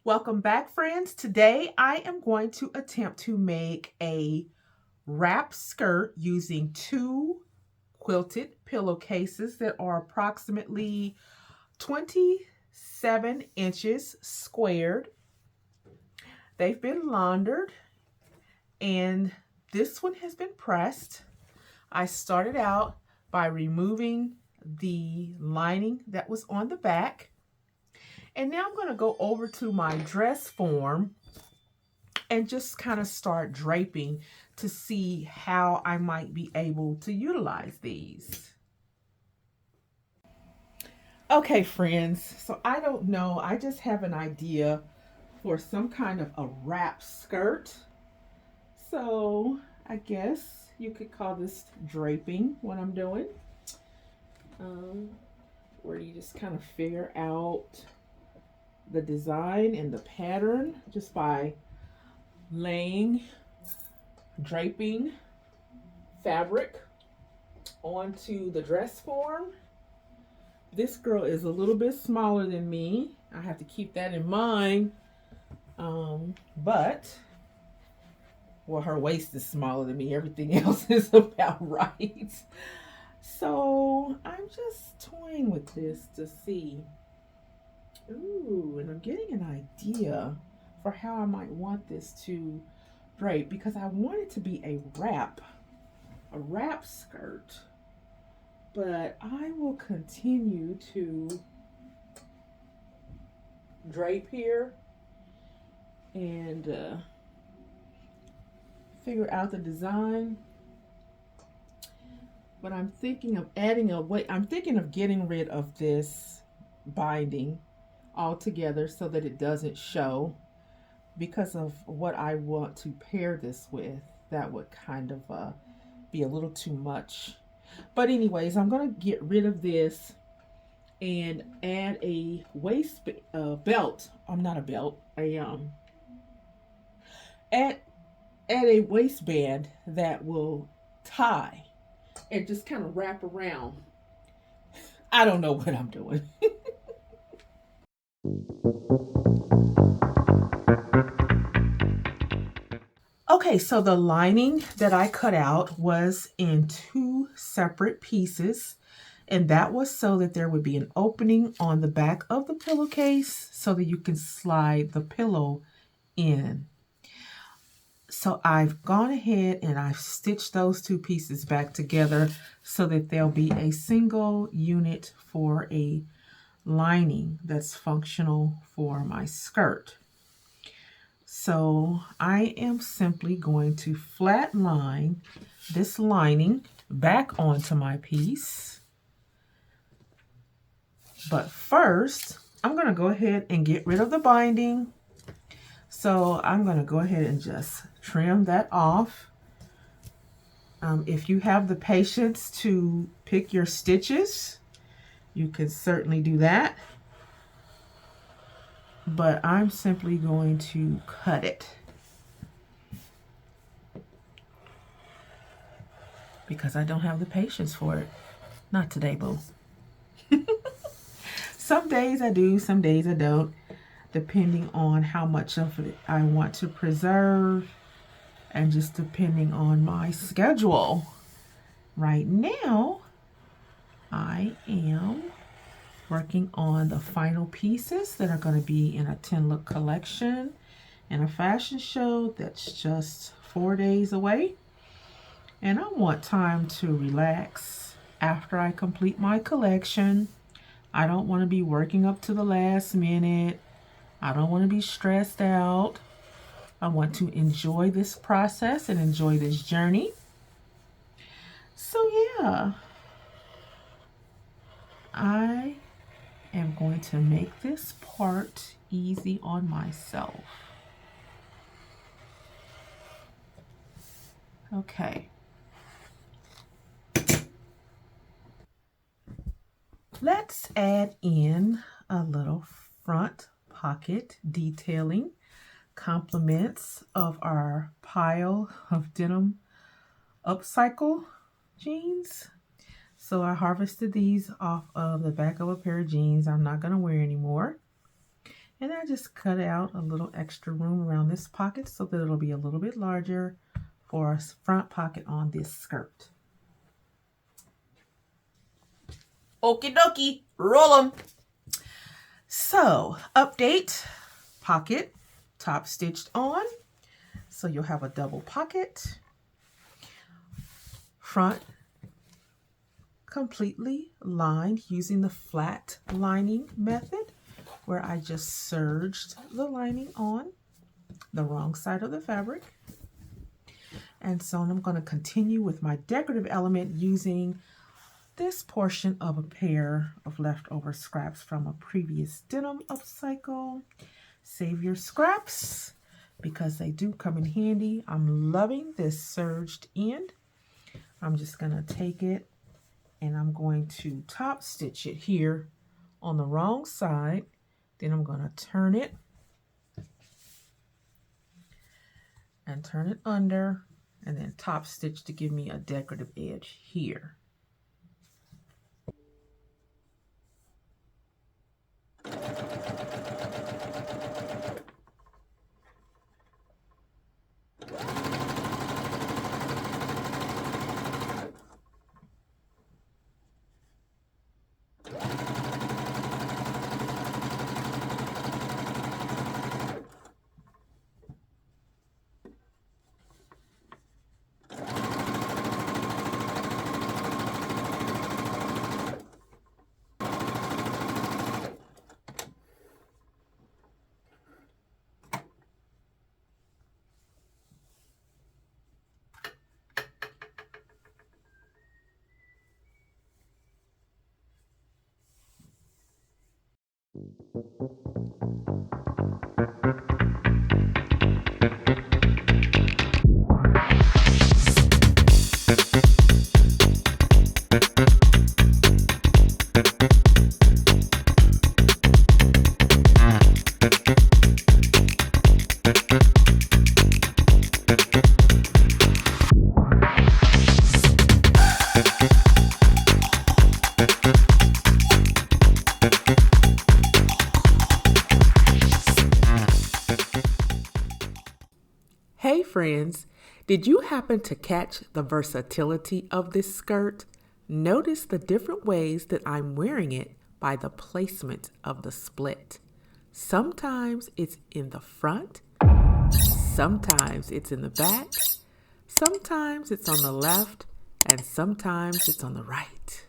Welcome back, friends. Today I am going to attempt to make a wrap skirt using two quilted pillowcases that are approximately 27 inches squared. They've been laundered and this one has been pressed. I started out by removing the lining that was on the back. And now I'm going to go over to my dress form and just kind of start draping to see how I might be able to utilize these. Okay, friends, so I don't know. I just have an idea for some kind of a wrap skirt. So I guess you could call this draping what I'm doing. Where you just kind of figure out the design and the pattern just by laying, draping fabric onto the dress form. This girl is a little bit smaller than me. I have to keep that in mind. But, well, her waist is smaller than me. Everything else is about right. So I'm just toying with this to see. Ooh, and I'm getting an idea for how I might want this to drape because I want it to be a wrap skirt. But I will continue to drape here and figure out the design. But I'm thinking of adding I'm thinking of getting rid of this binding altogether so that it doesn't show because of what I want to pair this with. That would kind of be a little too much. But anyways, I'm going to get rid of this and add a waist belt. I'm not a belt. Add a waistband that will tie and just kind of wrap around. I don't know what I'm doing. Okay, so the lining that I cut out was in two separate pieces, and that was so that there would be an opening on the back of the pillowcase so that you can slide the pillow in. So I've gone ahead and I've stitched those two pieces back together so that there'll be a single unit for a lining that's functional for my skirt. So I am simply going to flat line this lining back onto my piece. But first, I'm going to go ahead and get rid of the binding. So I'm going to go ahead and just trim that off. If you have the patience to pick your stitches, you can certainly do that. But I'm simply going to cut it because I don't have the patience for it. Not today, boo. Some days I do, some days I don't, depending on how much of it I want to preserve and just depending on my schedule. Right now, I am working on the final pieces that are going to be in a 10-look collection and a fashion show that's just 4 days away. And I want time to relax after I complete my collection. I don't want to be working up to the last minute. I don't want to be stressed out. I want to enjoy this process and enjoy this journey. So yeah, I am going to make this part easy on myself. Okay. Let's add in a little front pocket detailing, compliments of our pile of denim upcycle jeans. So I harvested these off of the back of a pair of jeans I'm not going to wear anymore. And I just cut out a little extra room around this pocket so that it'll be a little bit larger for a front pocket on this skirt. Okie dokie, roll 'em. So, update, pocket, top stitched on. So you'll have a double pocket, front completely lined using the flat lining method, where I just serged the lining on the wrong side of the fabric. And so I'm going to continue with my decorative element using this portion of a pair of leftover scraps from a previous denim upcycle. Save your scraps because they do come in handy. I'm loving this serged end. I'm just going to take it and I'm going to top stitch it here on the wrong side. Then I'm going to turn it and turn it under and then top stitch to give me a decorative edge here. Hey friends, did you happen to catch the versatility of this skirt? Notice the different ways that I'm wearing it by the placement of the split. Sometimes it's in the front, sometimes it's in the back, sometimes it's on the left, and sometimes it's on the right.